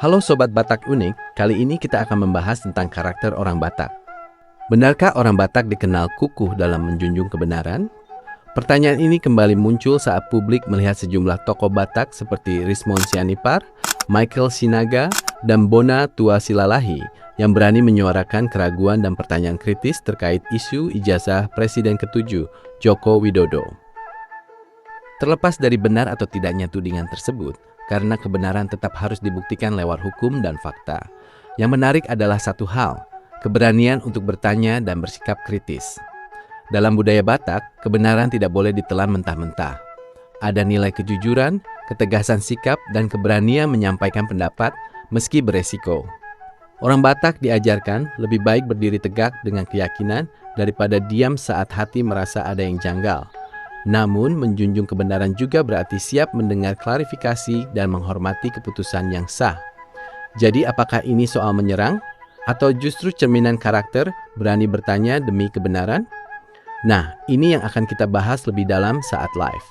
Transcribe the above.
Halo Sobat Batak Unik, kali ini kita akan membahas tentang karakter orang Batak. Benarkah orang Batak dikenal kukuh dalam menjunjung kebenaran? Pertanyaan ini kembali muncul saat publik melihat sejumlah tokoh Batak seperti Rismon Sianipar, Michael Sinaga, dan Bona Tua Silalahi yang berani menyuarakan keraguan dan pertanyaan kritis terkait isu ijazah Presiden ke-7, Joko Widodo. Terlepas dari benar atau tidaknya tudingan tersebut, karena kebenaran tetap harus dibuktikan lewat hukum dan fakta. Yang menarik adalah satu hal, keberanian untuk bertanya dan bersikap kritis. Dalam budaya Batak, kebenaran tidak boleh ditelan mentah-mentah. Ada nilai kejujuran, ketegasan sikap, dan keberanian menyampaikan pendapat meski beresiko. Orang Batak diajarkan lebih baik berdiri tegak dengan keyakinan daripada diam saat hati merasa ada yang janggal. Namun, menjunjung kebenaran juga berarti siap mendengar klarifikasi dan menghormati keputusan yang sah. Jadi, apakah ini soal menyerang? Atau justru cerminan karakter berani bertanya demi kebenaran? Nah, ini yang akan kita bahas lebih dalam saat live.